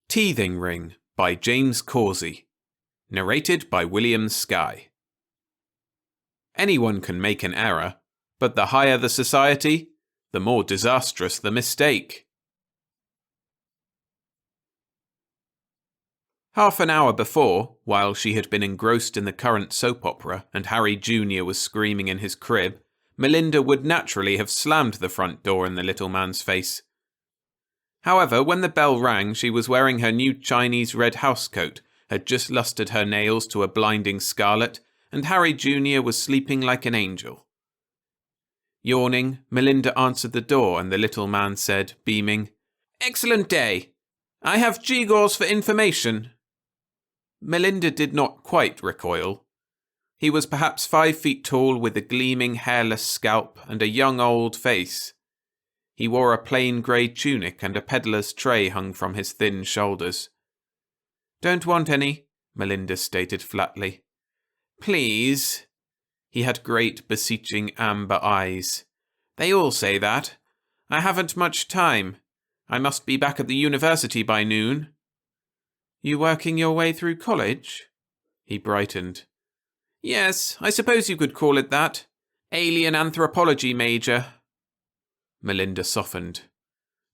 Teething Ring by James Causey. Narrated by William Skye. Anyone can make an error, but the higher the society, the more disastrous the mistake. Half an hour before, while she had been engrossed in the current soap opera and Harry Jr. was screaming in his crib, Melinda would naturally have slammed the front door in the little man's face. However, when the bell rang, she was wearing her new Chinese red housecoat, had just lustered her nails to a blinding scarlet, and Harry Jr. was sleeping like an angel. Yawning, Melinda answered the door and the little man said, beaming, "Excellent day. I have Gigors for information." Melinda did not quite recoil. He was perhaps 5 feet tall with a gleaming hairless scalp and a young old face. He wore a plain grey tunic and a peddler's tray hung from his thin shoulders. "Don't want any," Melinda stated flatly. "Please." He had great beseeching amber eyes. "They all say that. I haven't much time. I must be back at the university by noon." "You working your way through college?" He brightened. "Yes, I suppose you could call it that. Alien anthropology major." Melinda softened.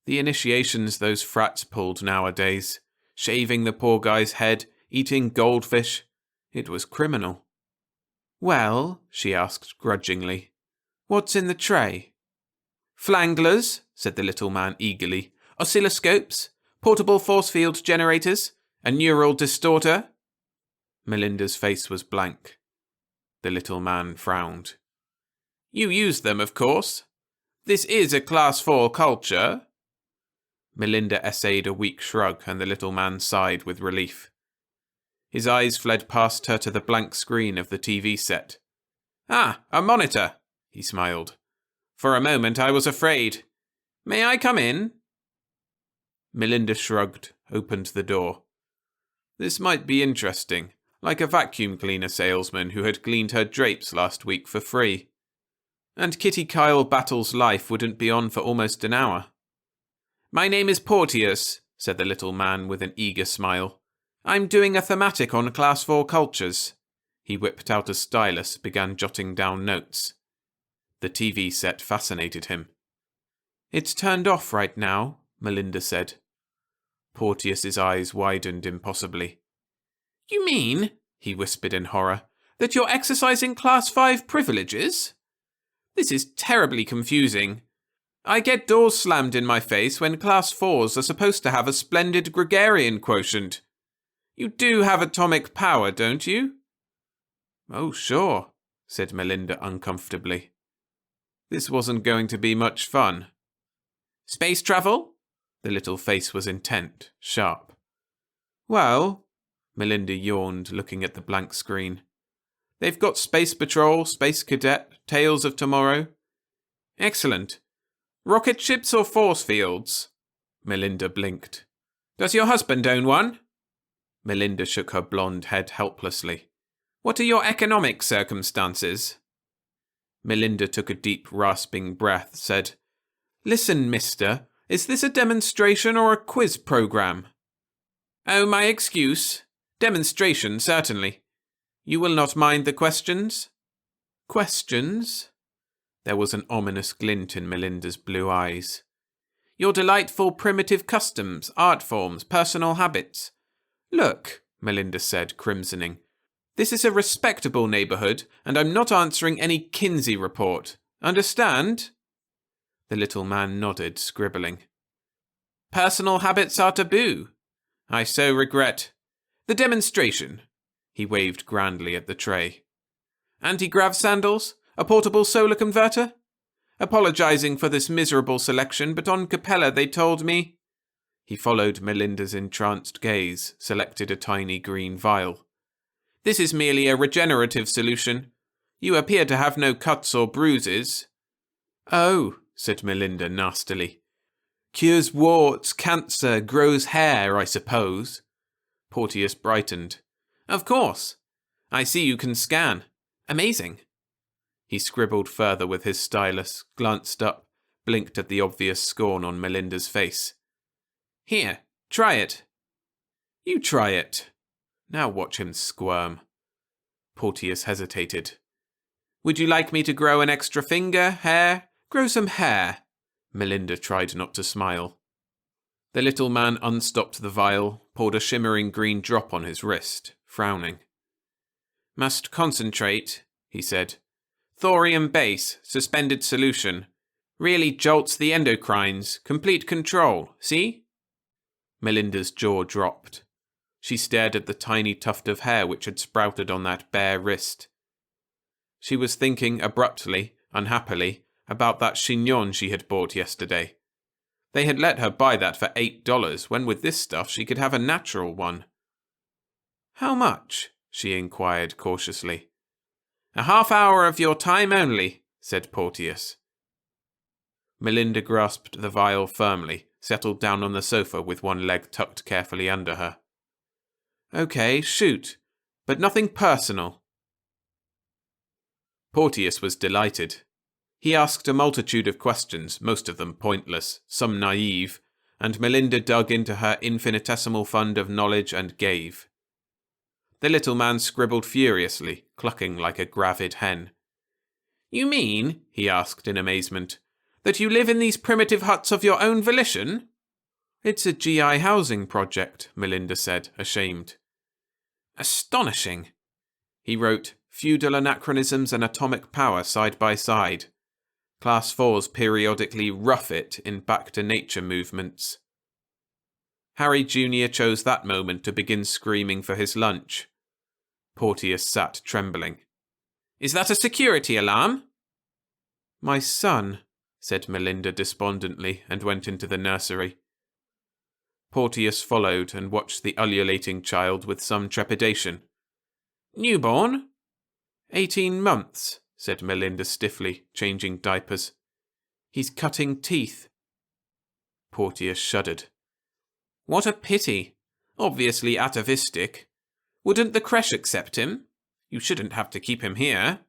The initiations those frats pulled nowadays. Shaving the poor guy's head, eating goldfish. It was criminal. "Well," she asked grudgingly, "what's in the tray?" "Flanglers," said the little man eagerly. "Oscilloscopes, portable force field generators, a neural distorter." Melinda's face was blank. The little man frowned. "You use them, of course. This is a Class 4 culture." Melinda essayed a weak shrug and the little man sighed with relief. His eyes fled past her to the blank screen of the TV set. "Ah, a monitor," he smiled. "For a moment I was afraid. May I come in?" Melinda shrugged, opened the door. This might be interesting, like a vacuum cleaner salesman who had cleaned her drapes last week for free. And Kitty Kyle Battle's life wouldn't be on for almost an hour. "My name is Porteous," said the little man with an eager smile. "I'm doing a thematic on Class 4 cultures." He whipped out a stylus, began jotting down notes. The TV set fascinated him. "It's turned off right now," Melinda said. Porteous's eyes widened impossibly. "You mean," he whispered in horror, "that you're exercising Class 5 privileges? This is terribly confusing. I get doors slammed in my face when Class 4s are supposed to have a splendid gregarian quotient. You do have atomic power, don't you?" "Oh, sure," said Melinda uncomfortably. This wasn't going to be much fun. "Space travel?" The little face was intent, sharp. "Well," Melinda yawned, looking at the blank screen. "They've got Space Patrol, Space Cadet, Tales of Tomorrow." "Excellent. Rocket ships or force fields?" Melinda blinked. "Does your husband own one?" Melinda shook her blonde head helplessly. "What are your economic circumstances?" Melinda took a deep, rasping breath, said, "Listen, mister, is this a demonstration or a quiz program?" "Oh, my excuse. Demonstration, certainly. You will not mind the questions?" "Questions?" There was an ominous glint in Melinda's blue eyes. "Your delightful primitive customs, art forms, personal habits." "Look," Melinda said, crimsoning, "this is a respectable neighbourhood, and I'm not answering any Kinsey report. Understand?" The little man nodded, scribbling. "Personal habits are taboo. I so regret. The demonstration." He waved grandly at the tray. "Anti-grav sandals? A portable solar converter? Apologizing for this miserable selection, but on Capella they told me..." He followed Melinda's entranced gaze, selected a tiny green vial. "This is merely a regenerative solution. You appear to have no cuts or bruises." "Oh," said Melinda nastily. "Cures warts, cancer, grows hair, I suppose." Porteous brightened. "Of course. I see you can scan. Amazing." He scribbled further with his stylus, glanced up, blinked at the obvious scorn on Melinda's face. "Here, try it." You try it. Now watch him squirm. Porteous hesitated. Would you like me to grow an extra finger, hair? Grow some hair. Melinda tried not to smile. The little man unstopped the vial, poured a shimmering green drop on his wrist, frowning. Must concentrate, he said. Thorium base, suspended solution. Really jolts the endocrines, complete control, see? Melinda's jaw dropped. She stared at the tiny tuft of hair which had sprouted on that bare wrist. She was thinking abruptly, unhappily, about that chignon she had bought yesterday. They had let her buy that for $8, when with this stuff she could have a natural one. How much? She inquired cautiously. A half-hour of your time only, said Porteous. Melinda grasped the vial firmly, settled down on the sofa with one leg tucked carefully under her. Okay, shoot, but nothing personal. Porteous was delighted. He asked a multitude of questions, most of them pointless, some naive, and Melinda dug into her infinitesimal fund of knowledge and gave. The little man scribbled furiously, clucking like a gravid hen. You mean, he asked in amazement, that you live in these primitive huts of your own volition? It's a GI housing project, Melinda said, ashamed. Astonishing. He wrote, Feudal anachronisms and atomic power side by side. Class 4s periodically rough it in back-to-nature movements. Harry Jr. chose that moment to begin screaming for his lunch. Porteous sat trembling. Is that a security alarm? My son, said Melinda despondently, and went into the nursery. Porteous followed and watched the ululating child with some trepidation. Newborn? 18 months, said Melinda stiffly, changing diapers. He's cutting teeth. Porteous shuddered. What a pity. Obviously atavistic. Wouldn't the creche accept him? You shouldn't have to keep him here.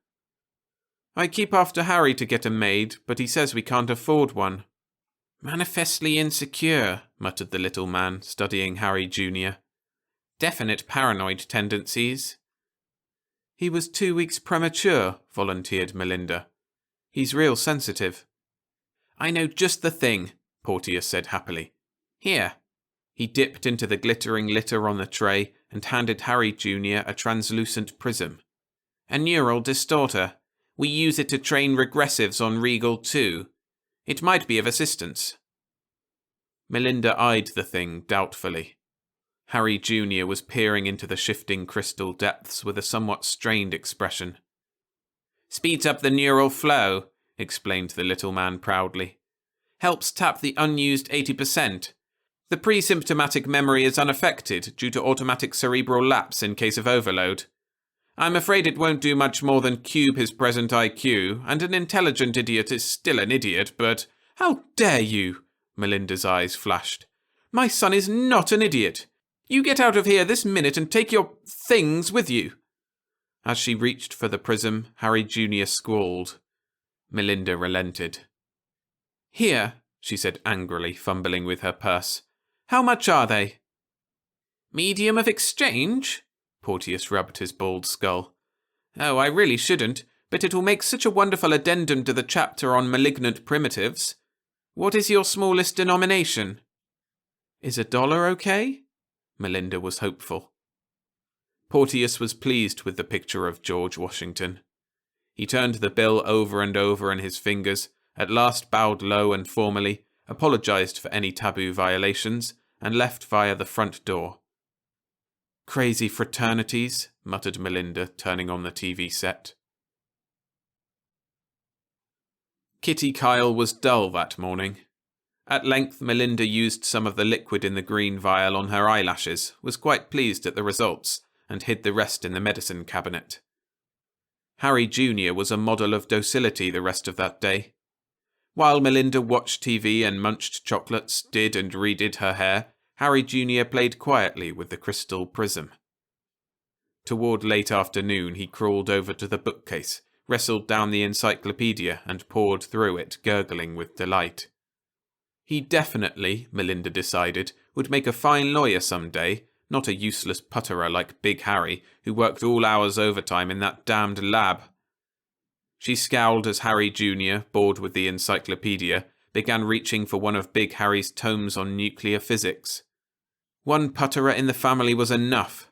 I keep after Harry to get a maid, but he says we can't afford one. Manifestly insecure, muttered the little man, studying Harry Jr. Definite paranoid tendencies. He was 2 weeks premature, volunteered Melinda. He's real sensitive. I know just the thing, Porteous said happily. Here. He dipped into the glittering litter on the tray and handed Harry Jr. a translucent prism. A neural distorter. We use it to train regressives on Regal too. It might be of assistance. Melinda eyed the thing doubtfully. Harry Jr. was peering into the shifting crystal depths with a somewhat strained expression. Speeds up the neural flow, explained the little man proudly. Helps tap the unused 80%. The pre-symptomatic memory is unaffected due to automatic cerebral lapse in case of overload. I'm afraid it won't do much more than cube his present IQ, and an intelligent idiot is still an idiot, but... How dare you? Melinda's eyes flashed. My son is not an idiot. You get out of here this minute and take your things with you. As she reached for the prism, Harry Jr. squalled. Melinda relented. Here, she said angrily, fumbling with her purse. How much are they? Medium of exchange? Porteous rubbed his bald skull. Oh, I really shouldn't, but it will make such a wonderful addendum to the chapter on malignant primitives. What is your smallest denomination? Is $1 okay? Melinda was hopeful. Porteous was pleased with the picture of George Washington. He turned the bill over and over in his fingers, at last bowed low and formally, apologized for any taboo violations, and left via the front door. Crazy fraternities, muttered Melinda, turning on the TV set. Kitty Kyle was dull that morning. At length Melinda used some of the liquid in the green vial on her eyelashes, was quite pleased at the results, and hid the rest in the medicine cabinet. Harry Jr. was a model of docility the rest of that day. While Melinda watched TV and munched chocolates, did and redid her hair, Harry Jr. played quietly with the crystal prism. Toward late afternoon he crawled over to the bookcase, wrestled down the encyclopedia and pored through it, gurgling with delight. He definitely, Melinda decided, would make a fine lawyer some day, not a useless putterer like Big Harry, who worked all hours overtime in that damned lab. She scowled as Harry Jr., bored with the encyclopedia, began reaching for one of Big Harry's tomes on nuclear physics. One putterer in the family was enough.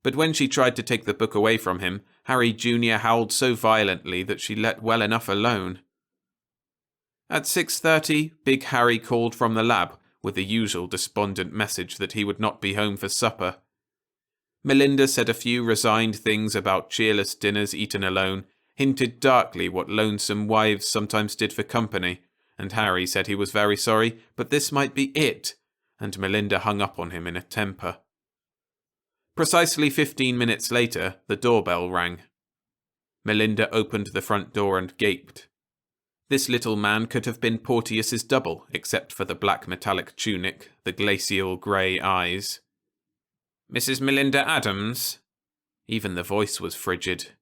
But when she tried to take the book away from him, Harry Jr. howled so violently that she let well enough alone. At 6:30, Big Harry called from the lab with the usual despondent message that he would not be home for supper. Melinda said a few resigned things about cheerless dinners eaten alone, hinted darkly what lonesome wives sometimes did for company, and Harry said he was very sorry, but this might be it, and Melinda hung up on him in a temper. Precisely 15 minutes later, the doorbell rang. Melinda opened the front door and gaped. This little man could have been Porteus's double, except for the black metallic tunic, the glacial grey eyes. "Mrs. Melinda Adams?" Even the voice was frigid.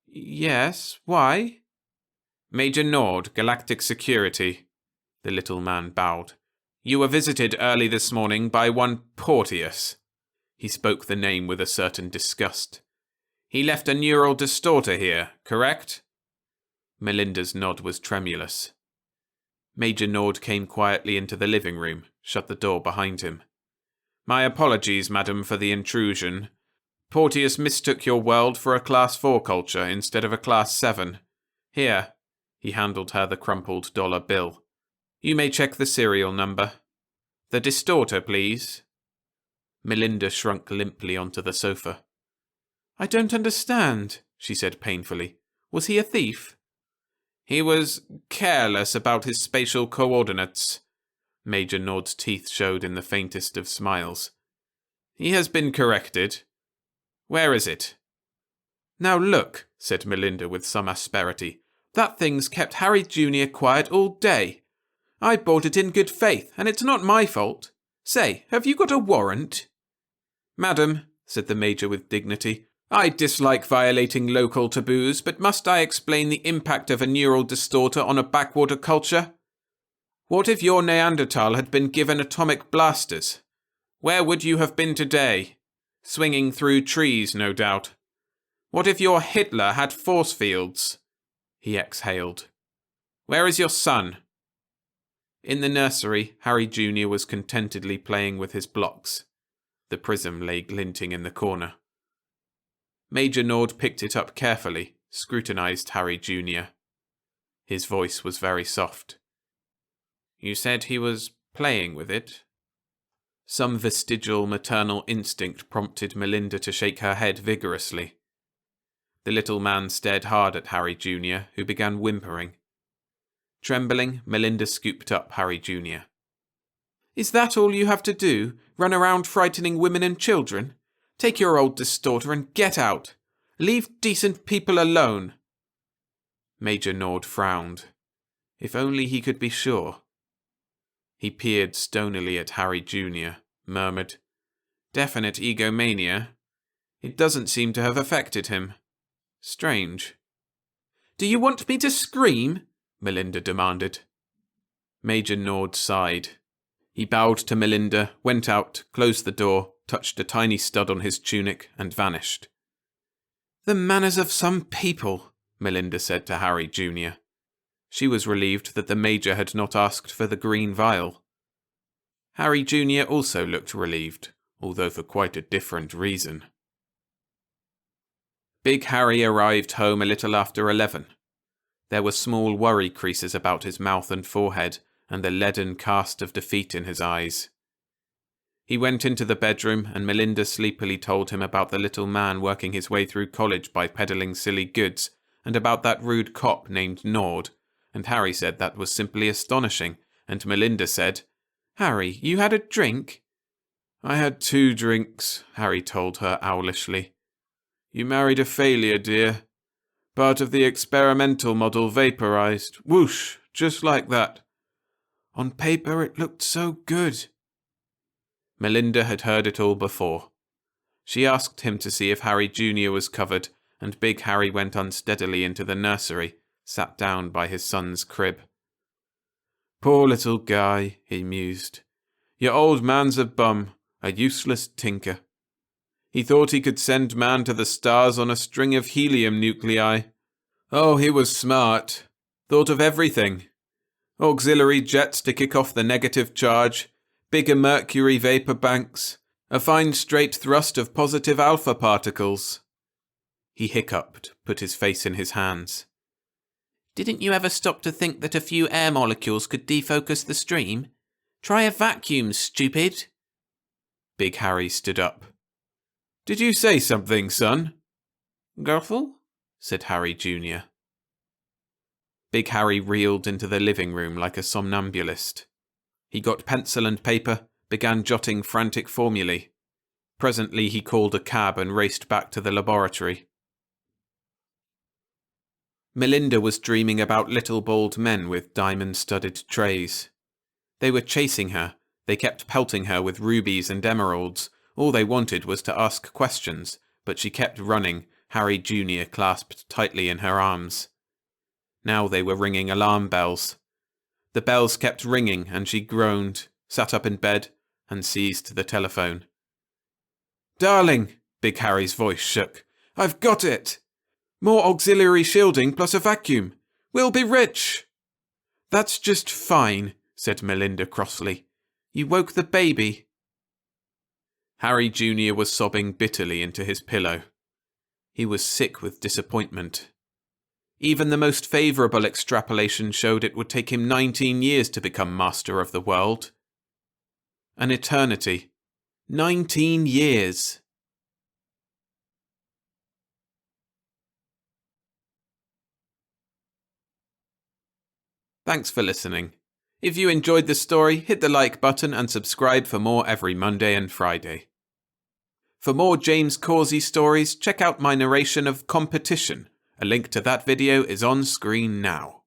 "Yes, why?" "Major Nord, Galactic Security." The little man bowed. "You were visited early this morning by one Porteus." He spoke the name with a certain disgust. "He left a neural distorter here, correct?" Melinda's nod was tremulous. Major Nord came quietly into the living room, shut the door behind him. "My apologies, madam, for the intrusion. Porteus mistook your world for a Class 4 culture instead of a Class 7. Here." He handed her the crumpled dollar bill. "You may check the serial number. The distorter, please." Melinda shrunk limply onto the sofa. "I don't understand," she said painfully. "Was he a thief?" "He was careless about his spatial coordinates." Major Nord's teeth showed in the faintest of smiles. "He has been corrected. Where is it?" "Now look," said Melinda with some asperity. "That thing's kept Harry Jr. quiet all day. I bought it in good faith, and it's not my fault. Say, have you got a warrant?" "Madam," said the Major with dignity, "I dislike violating local taboos, but must I explain the impact of a neural distorter on a backwater culture? What if your Neanderthal had been given atomic blasters? Where would you have been today? Swinging through trees, no doubt. What if your Hitler had force fields?" He exhaled. "Where is your son?" In the nursery, Harry Jr. was contentedly playing with his blocks. The prism lay glinting in the corner. Major Nord picked it up carefully, scrutinized Harry Jr. His voice was very soft. "You said he was playing with it?" Some vestigial maternal instinct prompted Melinda to shake her head vigorously. The little man stared hard at Harry Jr., who began whimpering. Trembling, Melinda scooped up Harry Jr. "Is that all you have to do? Run around frightening women and children? Take your old distorter and get out. Leave decent people alone." Major Nord frowned. If only he could be sure. He peered stonily at Harry Jr., murmured, "Definite egomania. It doesn't seem to have affected him. Strange." "Do you want me to scream?" Melinda demanded. Major Nord sighed. He bowed to Melinda, went out, closed the door, touched a tiny stud on his tunic, and vanished. "The manners of some people," Melinda said to Harry Jr. She was relieved that the Major had not asked for the green vial. Harry Jr. also looked relieved, although for quite a different reason. Big Harry arrived home a little after 11. There were small worry creases about his mouth and forehead, and the leaden cast of defeat in his eyes. He went into the bedroom, and Melinda sleepily told him about the little man working his way through college by peddling silly goods, and about that rude cop named Nord, and Harry said that was simply astonishing, and Melinda said, "Harry, you had a drink?" "I had 2 drinks, Harry told her owlishly. "You married a failure, dear. Part of the experimental model vaporized. Whoosh, just like that. On paper it looked so good." Melinda had heard it all before. She asked him to see if Harry Jr. was covered, and Big Harry went unsteadily into the nursery, sat down by his son's crib. "Poor little guy," he mused. "Your old man's a bum. A useless tinker. He thought he could send man to the stars on a string of helium nuclei. Oh, he was smart. Thought of everything. Auxiliary jets to kick off the negative charge, bigger mercury vapor banks, a fine straight thrust of positive alpha particles. He hiccuped, put his face in his hands. Didn't you ever stop to think that a few air molecules could defocus the stream? Try a vacuum, stupid. Big Harry stood up. Did you say something, son? Garfel? Said Harry Jr. Big Harry reeled into the living room like a somnambulist. He got pencil and paper, began jotting frantic formulae. Presently he called a cab and raced back to the laboratory. Melinda was dreaming about little bald men with diamond-studded trays. They were chasing her. They kept pelting her with rubies and emeralds. All they wanted was to ask questions, but she kept running, Harry Jr. clasped tightly in her arms. Now they were ringing alarm bells. The bells kept ringing, and she groaned, sat up in bed, and seized the telephone. Darling, Big Harry's voice shook. I've got it! More auxiliary shielding plus a vacuum. We'll be rich! That's just fine, said Melinda crossly. You woke the baby. Harry Jr. was sobbing bitterly into his pillow. He was sick with disappointment. Even the most favourable extrapolation showed it would take him 19 years to become master of the world. An eternity. 19 years. Thanks for listening. If you enjoyed the story, hit the like button and subscribe for more every Monday and Friday. For more James Causey stories, check out my narration of Competition. A link to that video is on screen now.